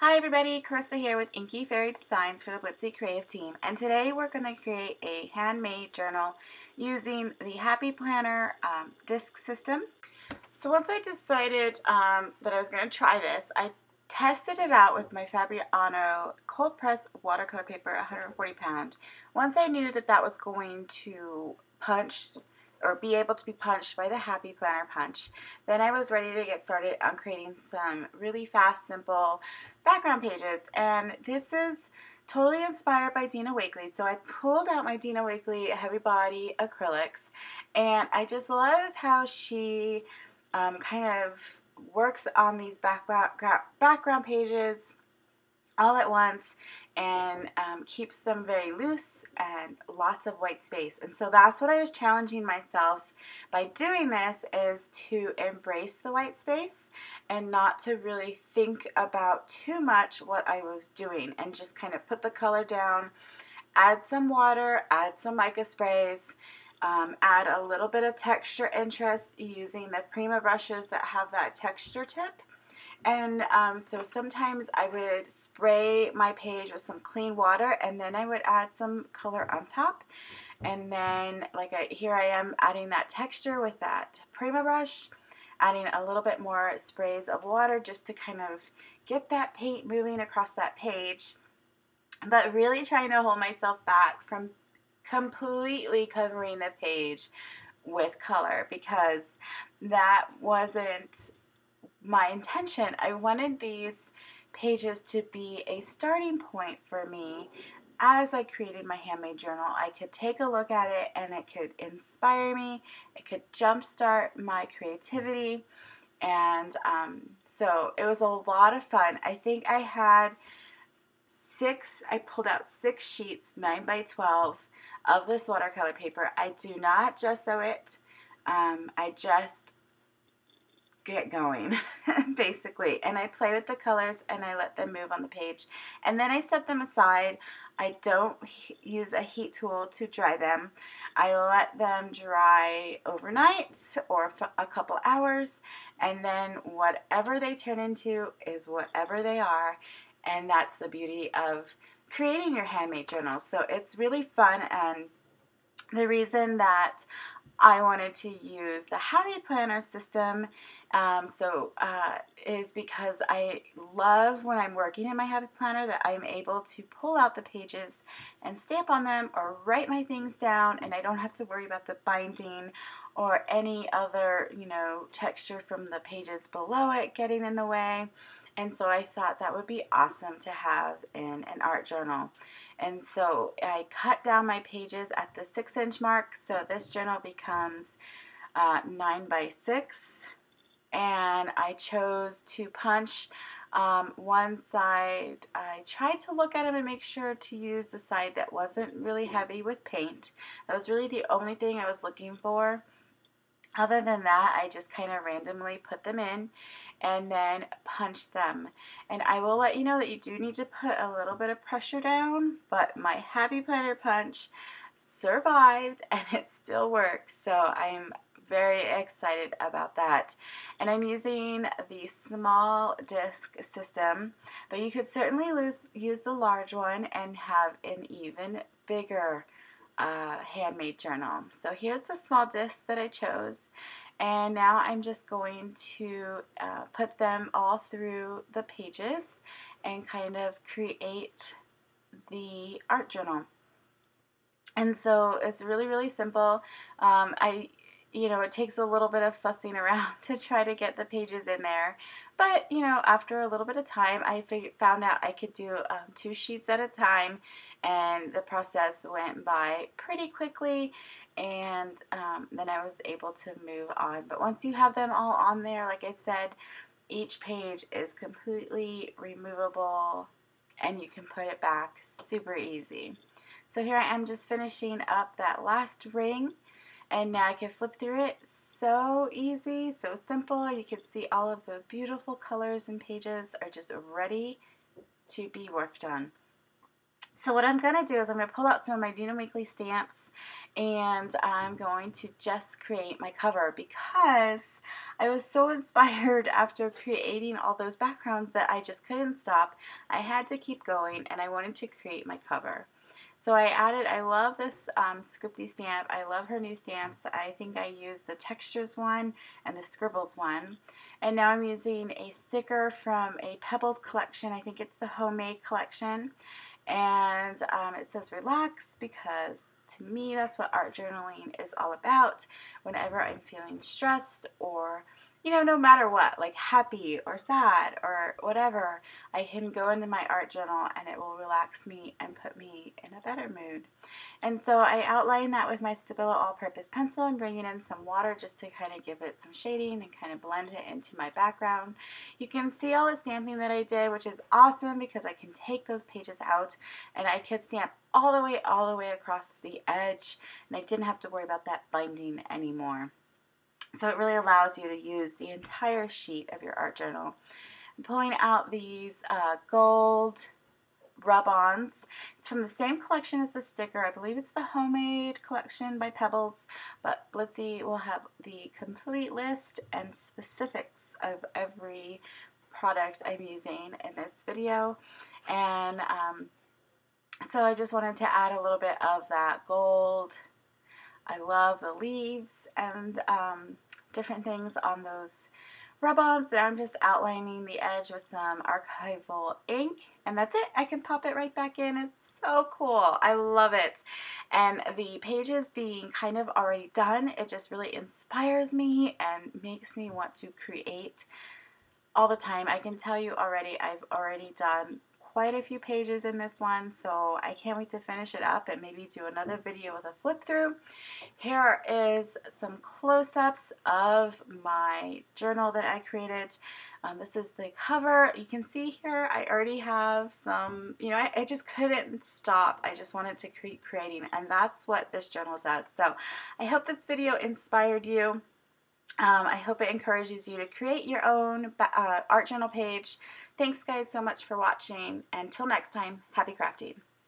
Hi everybody, Carissa here with Inky Fairy Designs for the Blitsy Creative Team, and today we're going to create a handmade journal using the Happy Planner disc system. So once I decided that I was going to try this, I tested it out with my Fabriano cold press watercolor paper, 140 pound. Once I knew that that was going to punch or be able to be punched by the Happy Planner punch, then I was ready to get started on creating some really fast, simple background pages. And this is totally inspired by Dina Wakley. So I pulled out my Dina Wakley heavy body acrylics, and I just love how she kind of works on these background pages all at once and keeps them very loose and lots of white space. And so that's what I was challenging myself by doing this, is to embrace the white space and not to really think about too much what I was doing, and just kind of put the color down, add some water, add some mica sprays, add a little bit of texture interest using the Prima brushes that have that texture tip. And so sometimes I would spray my page with some clean water, and then I would add some color on top. And then here I am adding that texture with that Prima brush, adding a little bit more sprays of water just to kind of get that paint moving across that page, but really trying to hold myself back from completely covering the page with color, because that wasn't my intention. I wanted these pages to be a starting point for me as I created my handmade journal. I could take a look at it and it could inspire me, it could jumpstart my creativity, and so it was a lot of fun. I think I pulled out 6 sheets, 9 by 12 of this watercolor paper. I do not gesso it. I just get going basically, and I play with the colors and I let them move on the page, and then I set them aside. I don't use a heat tool to dry them. I let them dry overnight or a couple hours, and then whatever they turn into is whatever they are. And that's the beauty of creating your handmade journals. So it's really fun, and the reason that I wanted to use the Happy Planner system is because I love when I'm working in my Happy Planner that I'm able to pull out the pages and stamp on them or write my things down, and I don't have to worry about the binding or any other, texture from the pages below it getting in the way. And so I thought that would be awesome to have in an art journal. And so I cut down my pages at the 6-inch mark, so this journal becomes 9 by 6. And I chose to punch one side. I tried to look at them and make sure to use the side that wasn't really heavy with paint. That was really the only thing I was looking for. Other than that, I just kind of randomly put them in and then punch them. And I will let you know that you do need to put a little bit of pressure down, but my Happy Planner punch survived and it still works. So I'm very excited about that. And I'm using the small disc system, but you could certainly use the large one and have an even bigger handmade journal. So here's the small discs that I chose, and now I'm just going to put them all through the pages and kind of create the art journal. And so it's really, really simple. It takes a little bit of fussing around to try to get the pages in there. But, after a little bit of time, I found out I could do 2 sheets at a time, and the process went by pretty quickly, and then I was able to move on. But once you have them all on there, like I said, each page is completely removable, and you can put it back super easy. So here I am just finishing up that last ring. And now I can flip through it. So easy, so simple. You can see all of those beautiful colors and pages are just ready to be worked on. So what I'm going to do is I'm going to pull out some of my Dina Wakley stamps, and I'm going to just create my cover, because I was so inspired after creating all those backgrounds that I just couldn't stop. I had to keep going, and I wanted to create my cover. So I love this Scripty stamp. I love her new stamps. I think I used the Textures one and the Scribbles one. And now I'm using a sticker from a Pebbles collection. I think it's the Homemade collection. And it says relax, because to me that's what art journaling is all about. Whenever I'm feeling stressed, or no matter what, like happy or sad or whatever, I can go into my art journal and it will relax me and put me in a better mood. And so I outline that with my Stabilo all-purpose pencil and bringing in some water just to kind of give it some shading and kind of blend it into my background. You can see all the stamping that I did, which is awesome because I can take those pages out and I could stamp all the way across the edge, and I didn't have to worry about that binding anymore. So it really allows you to use the entire sheet of your art journal. I'm pulling out these gold rub-ons. It's from the same collection as the sticker. I believe it's the Homemade collection by Pebbles, but Blitsy will have the complete list and specifics of every product I'm using in this video. And so I just wanted to add a little bit of that gold. I love the leaves and different things on those rub-ons, and I'm just outlining the edge with some archival ink, and that's it. I can pop it right back in. It's so cool. I love it. And the pages being kind of already done, it just really inspires me and makes me want to create all the time. I can tell you already, I've already done quite a few pages in this one, so I can't wait to finish it up and maybe do another video with a flip through. Here is some close-ups of my journal that I created. This is the cover. You can see here I already have some, I just couldn't stop. I just wanted to keep creating, and that's what this journal does. So I hope this video inspired you. I hope it encourages you to create your own art journal page. Thanks guys so much for watching. Until next time, happy crafting.